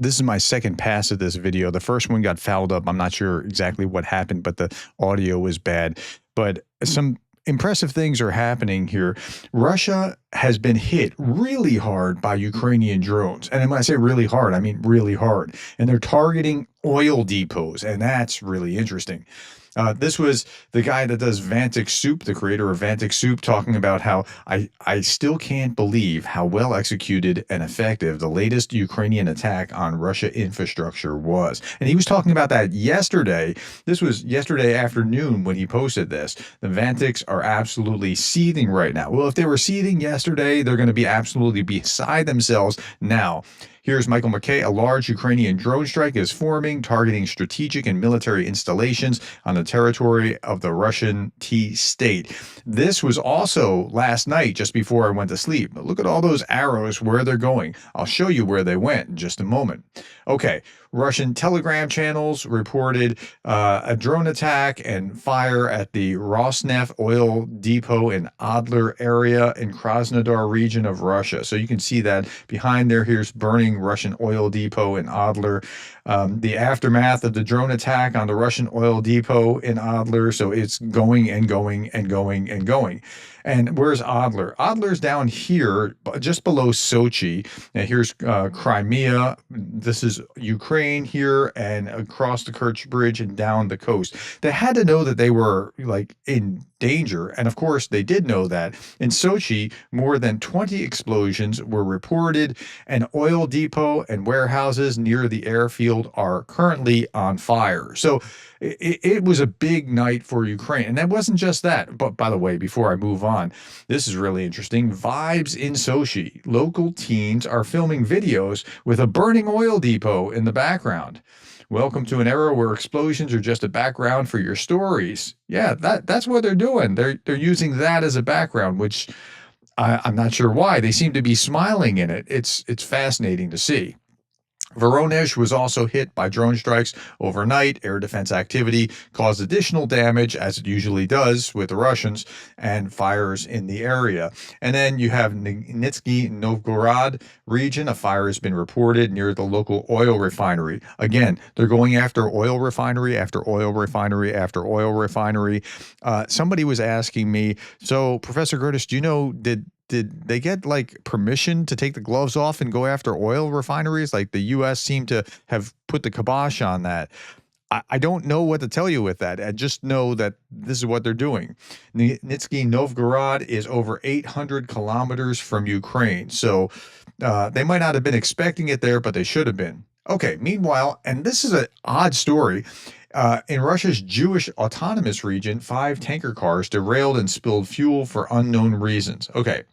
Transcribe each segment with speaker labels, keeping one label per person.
Speaker 1: this is my second pass at this video. The first one got fouled up. I'm not sure exactly what happened, but the audio was bad. But some impressive things are happening here. Russia has been hit really hard by Ukrainian drones. And when I say really hard, I mean really hard. And they're targeting oil depots. And that's really interesting. This was the guy that does Vantic Soup, the creator of Vantic Soup, talking about how I still can't believe how well executed and effective the latest Ukrainian attack on Russia infrastructure was. And he was talking about that yesterday. This was yesterday afternoon when he posted this. The Vantics are absolutely seething right now. Well, if they were seething yesterday, they're going to be absolutely beside themselves now. Here's Michael McKay. A large Ukrainian drone strike is forming, targeting strategic and military installations on the territory of the Russian T-state. This was also last night, just before I went to sleep. But look at all those arrows, where they're going. I'll show you where they went in just a moment. Okay, Russian Telegram channels reported a drone attack and fire at the Rosneft oil depot in Adler area in Krasnodar region of Russia. So you can see that behind there. Here's burning Russian oil depot in Adler. The aftermath of the drone attack on the Russian oil depot in Adler. So it's going and going and going and going. And where's Adler? Adler's down here, just below Sochi. And here's Crimea. This is Ukraine here, and across the Kerch Bridge and down the coast. They had to know that they were like in danger. And of course, they did know that. In Sochi, more than 20 explosions were reported. An oil depot and warehouses near the airfield are currently on fire. So it was a big night for Ukraine. And that wasn't just that. But by the way, before I move on, this is really interesting. Vibes in Sochi. Local teens are filming videos with a burning oil depot in the background. Welcome to an era where explosions are just a background for your stories. Yeah, that's what they're doing. They're using that as a background, which I'm not sure why. They seem to be smiling in it. It's fascinating to see. Voronezh was also hit by drone strikes overnight. Air defense activity caused additional damage, as it usually does with the Russians, and fires in the area. And then you have Nizhny Novgorod region. A fire has been reported near the local oil refinery. Again, they're going after oil refinery after oil refinery after oil refinery. Somebody was asking me, so Professor Gerdes, do you know, did they get like permission to take the gloves off and go after oil refineries? Like the U.S. seemed to have put the kibosh on that. I don't know what to tell you with that. I just know that this is what they're doing. Nizhny Novgorod is over 800 kilometers from Ukraine. So they might not have been expecting it there, but they should have been. Okay, meanwhile, and this is an odd story, in Russia's Jewish autonomous region, 5 tanker cars derailed and spilled fuel for unknown reasons. Okay.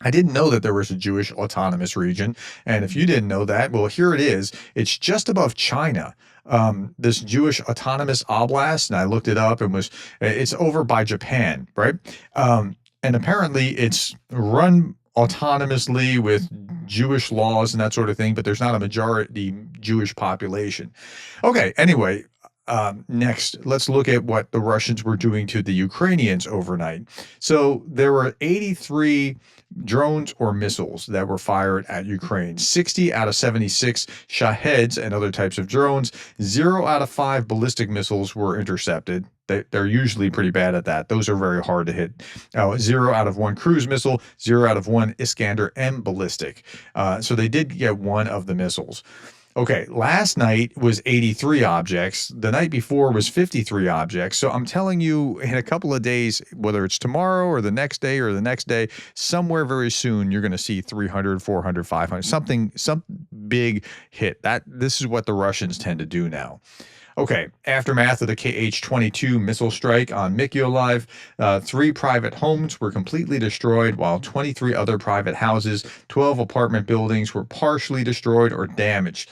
Speaker 1: I didn't know that there was a Jewish autonomous region. And if you didn't know that, well, here it is. It's just above China. This Jewish autonomous oblast, and I looked it up, and it's over by Japan, right? And apparently it's run autonomously with Jewish laws and that sort of thing, but there's not a majority Jewish population. Okay, anyway. Next, let's look at what the Russians were doing to the Ukrainians overnight. So there were 83 drones or missiles that were fired at Ukraine. 60 out of 76 Shaheds and other types of drones. 0 out of 5 ballistic missiles were intercepted. They're usually pretty bad at that. Those are very hard to hit. 0 out of 1 cruise missile. 0 out of 1 Iskander-M ballistic. So they did get one of the missiles. Okay, last night was 83 objects. The night before was 53 objects. So I'm telling you, in a couple of days, whether it's tomorrow or the next day or the next day, somewhere very soon, you're going to see 300, 400, 500, some big hit. This is what the Russians tend to do now. Okay, aftermath of the Kh-22 missile strike on Mykolaiv, 3 private homes were completely destroyed, while 23 other private houses, 12 apartment buildings were partially destroyed or damaged.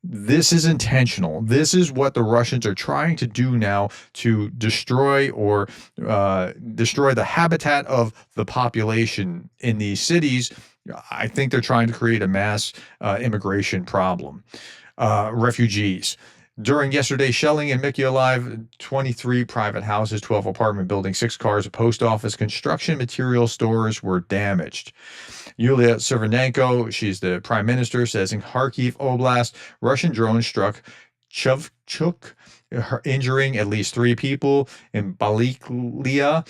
Speaker 1: This is intentional. This is what the Russians are trying to do now to destroy the habitat of the population in these cities. I think they're trying to create a mass immigration problem. Refugees. During yesterday's shelling in Mykolaiv, 23 private houses, 12 apartment buildings, 6 cars, a post office, construction material stores were damaged. Yulia Servanenko, she's the prime minister, says in Kharkiv Oblast, Russian drones struck Chovchuk, injuring at least 3 people. In Baliklia,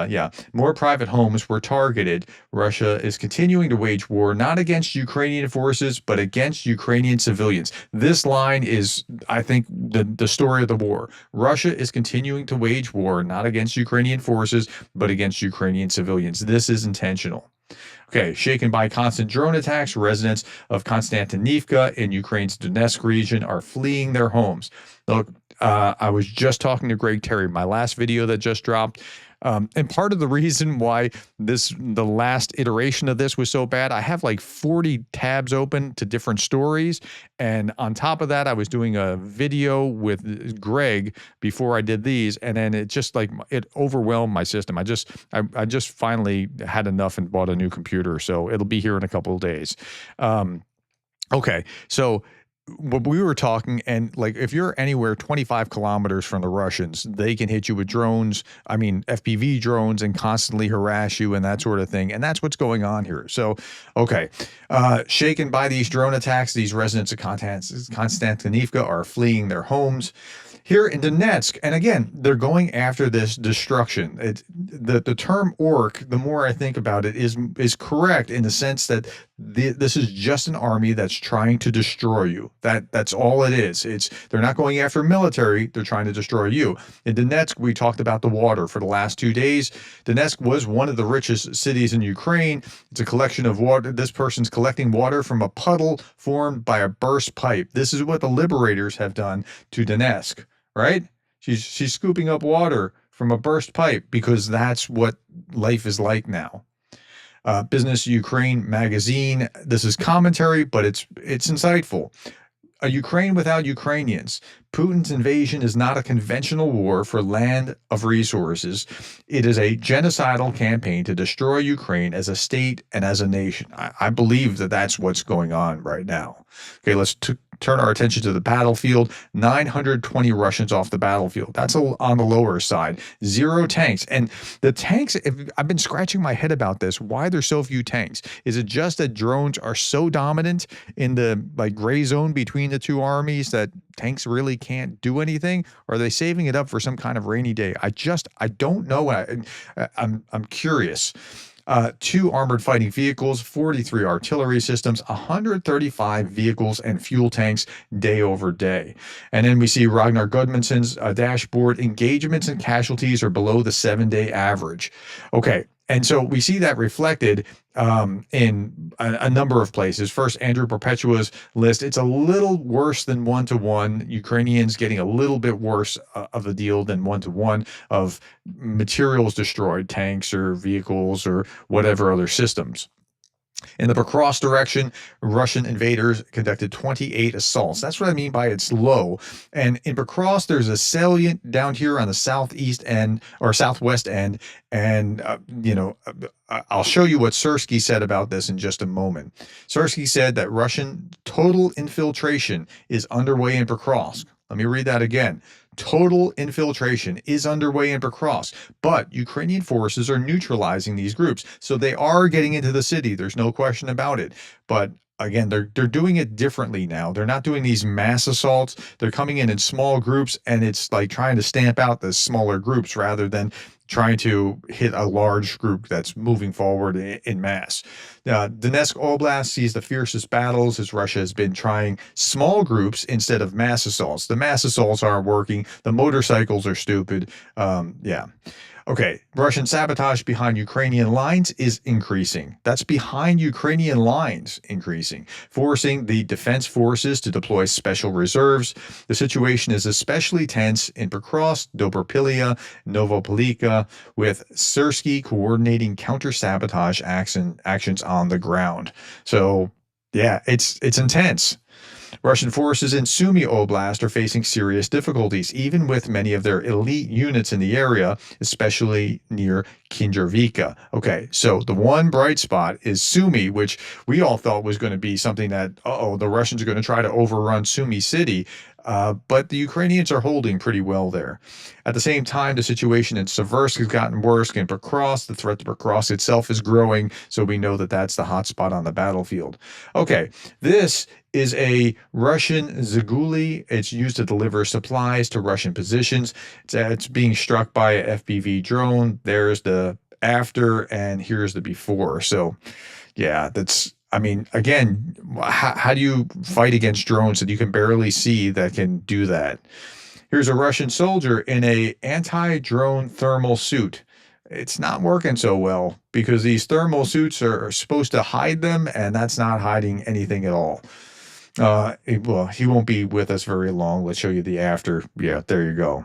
Speaker 1: yeah. More private homes were targeted. Russia is continuing to wage war not against Ukrainian forces, but against Ukrainian civilians. This line is, I think, the story of the war. Russia is continuing to wage war not against Ukrainian forces, but against Ukrainian civilians. This is intentional. Okay, shaken by constant drone attacks, residents of Konstantinivka in Ukraine's Donetsk region are fleeing their homes. Look, I was just talking to Greg Terry, my last video that just dropped. And part of the reason why the last iteration of this was so bad, I have like 40 tabs open to different stories. And on top of that, I was doing a video with Greg before I did these. And then it just like, it overwhelmed my system. I just finally had enough and bought a new computer. So it'll be here in a couple of days. Okay. So what we were talking, and like if you're anywhere 25 kilometers from the Russians, they can hit you with drones, I mean FPV drones, and constantly harass you and that sort of thing. And that's what's going on here. So, okay, shaken by these drone attacks, these residents of Konstantinivka are fleeing their homes. Here in Donetsk, and again, they're going after this destruction. The term orc, the more I think about it, is correct in the sense that this is just an army that's trying to destroy you. That's all it is. They're not going after military, they're trying to destroy you. In Donetsk, we talked about the water for the last 2 days. Donetsk was one of the richest cities in Ukraine. It's a collection of water. This person's collecting water from a puddle formed by a burst pipe. This is what the liberators have done to Donetsk. Right? She's scooping up water from a burst pipe because that's what life is like now. Business Ukraine magazine. This is commentary, but it's insightful. A Ukraine without Ukrainians. Putin's invasion is not a conventional war for land of resources. It is a genocidal campaign to destroy Ukraine as a state and as a nation. I believe that that's what's going on right now. Okay, let's turn our attention to the battlefield. 920 Russians off the battlefield. That's on the lower side. 0 tanks. And the tanks, I've been scratching my head about this. Why there's so few tanks? Is it just that drones are so dominant in the like gray zone between the two armies that tanks really can't do anything? Or are they saving it up for some kind of rainy day? I don't know. I'm curious. 2 armored fighting vehicles, 43 artillery systems, 135 vehicles and fuel tanks day over day. And then we see Ragnar Gudmundsson's dashboard. Engagements and casualties are below the 7-day average. Okay. And so we see that reflected in a number of places. First, Andrew Perpetua's list. It's a little worse than 1-to-1. Ukrainians getting a little bit worse of the deal than 1-to-1 of materials destroyed, tanks or vehicles or whatever other systems. In the Pokrovsk direction, Russian invaders conducted 28 assaults. That's what I mean by it's low. And in Pokrovsk, there's a salient down here on the southeast end or southwest end. And, I'll show you what Syrskyi said about this in just a moment. Syrskyi said that Russian total infiltration is underway in Pokrovsk. Let me read that again. Total infiltration is underway in Pokrovsk, but Ukrainian forces are neutralizing these groups. So they are getting into the city. There's no question about it. But again, they're doing it differently now. They're not doing these mass assaults. They're coming in small groups, and it's like trying to stamp out the smaller groups rather than trying to hit a large group that's moving forward in mass. Donetsk Oblast sees the fiercest battles as Russia has been trying small groups instead of mass assaults. The mass assaults aren't working. The motorcycles are stupid. Yeah. Okay, Russian sabotage behind Ukrainian lines is increasing. That's behind Ukrainian lines increasing, forcing the defense forces to deploy special reserves. The situation is especially tense in Pokrovsk, Dobropilya, Novopolika, with Syrskyi coordinating counter-sabotage actions on the ground. So, yeah, it's intense. Russian forces in Sumy Oblast are facing serious difficulties, even with many of their elite units in the area, especially near Kindervika. Okay, so the one bright spot is Sumy, which we all thought was going to be something that, the Russians are going to try to overrun Sumy City. But the Ukrainians are holding pretty well there. At the same time, the situation in Seversk has gotten worse. In Pokrovsk, the threat to Pokrovsk itself is growing, so we know that that's the hot spot on the battlefield. Okay, this is a Russian Zaguli. It's used to deliver supplies to Russian positions. It's being struck by a FPV drone. There's the after, and here's the before. So, yeah, that's. I mean, again, how do you fight against drones that you can barely see that can do that? Here's a Russian soldier in a anti-drone thermal suit. It's not working so well because these thermal suits are supposed to hide them, and that's not hiding anything at all. Well, he won't be with us very long. Let's show you the after. Yeah, there you go.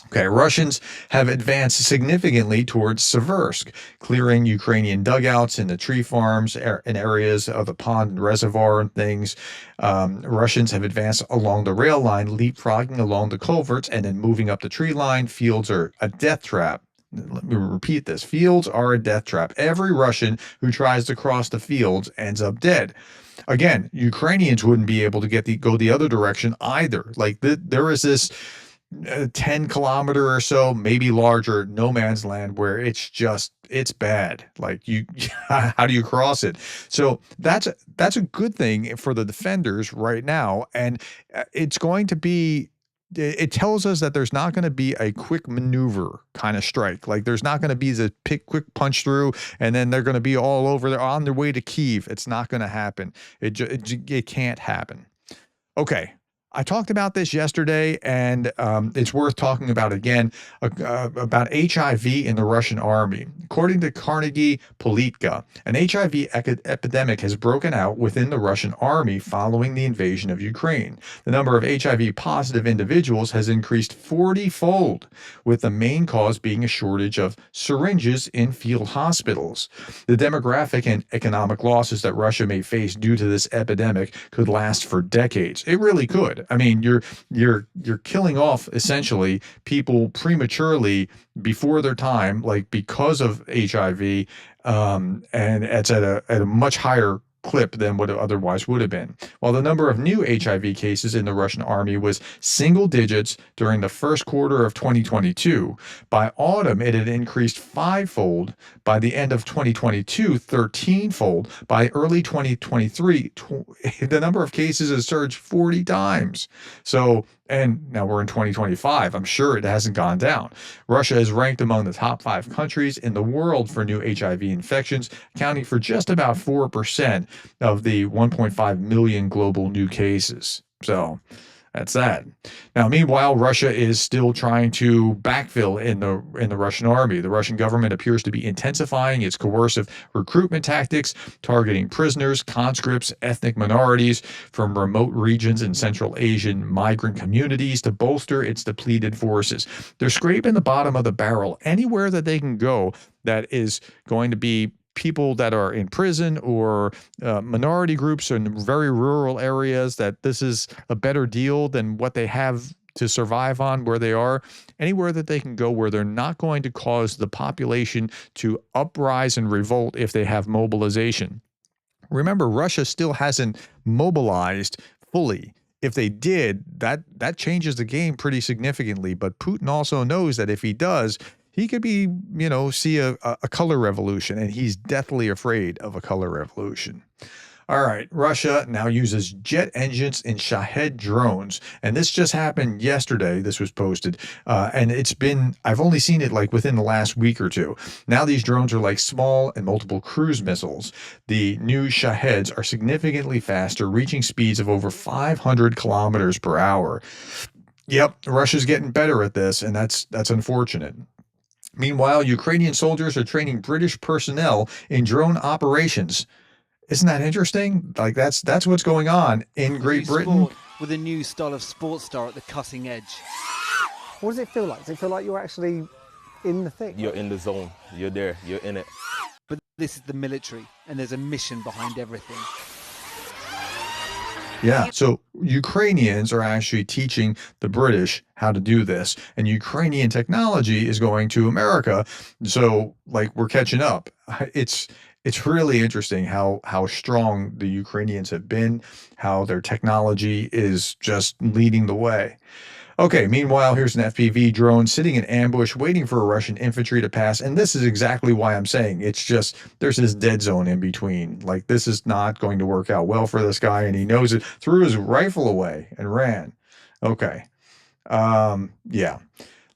Speaker 1: Okay, Russians have advanced significantly towards Seversk, clearing Ukrainian dugouts in the tree farms in areas of the pond and reservoir and things. Russians have advanced along the rail line, leapfrogging along the culverts, and then moving up the tree line. Fields are a death trap. Let me repeat this. Fields are a death trap. Every Russian who tries to cross the fields ends up dead. Again, Ukrainians wouldn't be able to go the other direction either. Like there is this 10-kilometer or so, maybe larger, no man's land where it's bad. Like how do you cross it? So that's a good thing for the defenders right now, and it's going to be. It tells us that there's not going to be a quick maneuver kind of strike. Like there's not going to be the quick punch through, and then they're going to be all over. They're on their way to Kyiv. It's not going to happen. It can't happen. Okay. I talked about this yesterday, and it's worth talking about again, about HIV in the Russian army. According to Carnegie Politika, an HIV epidemic has broken out within the Russian army following the invasion of Ukraine. The number of HIV-positive individuals has increased 40-fold, with the main cause being a shortage of syringes in field hospitals. The demographic and economic losses that Russia may face due to this epidemic could last for decades. It really could. I mean, you're killing off essentially people prematurely before their time, like because of HIV, and it's at a much higher clip than what it otherwise would have been. While the number of new HIV cases in the Russian army was single digits during the first quarter of 2022, by autumn it had increased 5-fold. By the end of 2022, 13-fold. By early 2023, the number of cases has surged 40 times. So, and now we're in 2025. I'm sure it hasn't gone down. Russia is ranked among the top 5 countries in the world for new HIV infections, accounting for just about 4% of the 1.5 million global new cases. So that's that. Now, meanwhile, Russia is still trying to backfill in the Russian army. The Russian government appears to be intensifying its coercive recruitment tactics, targeting prisoners, conscripts, ethnic minorities from remote regions in Central Asian migrant communities to bolster its depleted forces. They're scraping the bottom of the barrel anywhere that they can go that is going to be people that are in prison or minority groups in very rural areas, that this is a better deal than what they have to survive on where they are. Anywhere that they can go where they're not going to cause the population to uprise and revolt if they have mobilization. Remember, Russia still hasn't mobilized fully. If they did, that changes the game pretty significantly. But Putin also knows that if he does, he could be, see a color revolution, and he's deathly afraid of a color revolution. All right, Russia now uses jet engines in Shahed drones, and this just happened yesterday. This was posted, and I've only seen it like within the last week or two. Now these drones are like small and multiple cruise missiles. The new Shaheds are significantly faster, reaching speeds of over 500 kilometers per hour. Yep, Russia's getting better at this, and that's unfortunate. Meanwhile, Ukrainian soldiers are training British personnel in drone operations. Isn't that interesting? Like that's what's going on in Great Britain.
Speaker 2: With a new style of sports star at the cutting edge.
Speaker 3: What does it feel like? Does it feel like you're actually in the thing?
Speaker 4: You're in the zone. You're there. You're in it.
Speaker 2: But this is the military, and there's a mission behind everything.
Speaker 1: Yeah. So Ukrainians are actually teaching the British how to do this, and Ukrainian technology is going to America. So like we're catching up. It's really interesting how strong the Ukrainians have been, how their technology is just leading the way. Okay, meanwhile, here's an FPV drone sitting in ambush, waiting for a Russian infantry to pass. And this is exactly why I'm saying it's just there's this dead zone in between. Like, this is not going to work out well for this guy, and he knows it. Threw his rifle away and ran. Okay. Yeah.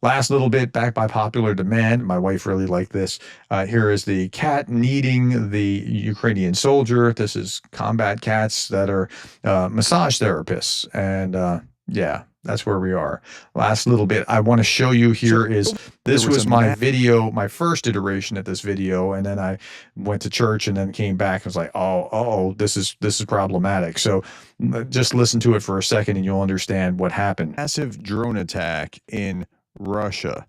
Speaker 1: Last little bit, back by popular demand. My wife really liked this. Here is the cat kneading the Ukrainian soldier. This is combat cats that are massage therapists. And yeah, that's where we are. Last little bit I want to show you here is this was my video, my first iteration of this video, and then I went to church and then came back and was like, oh, this is problematic. So just listen to it for a second and you'll understand what happened. Massive drone attack in Russia.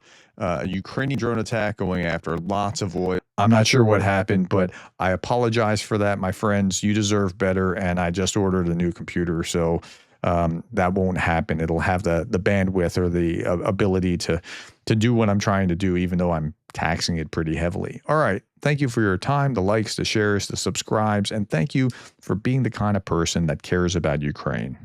Speaker 1: Ukrainian drone attack going after lots of oil. I'm not sure what happened, but I apologize for that, my friends. You deserve better, and I just ordered a new computer, so that won't happen. It'll have the bandwidth or the ability to do what I'm trying to do, even though I'm taxing it pretty heavily. All right. Thank you for your time, the likes, the shares, the subscribes, and thank you for being the kind of person that cares about Ukraine.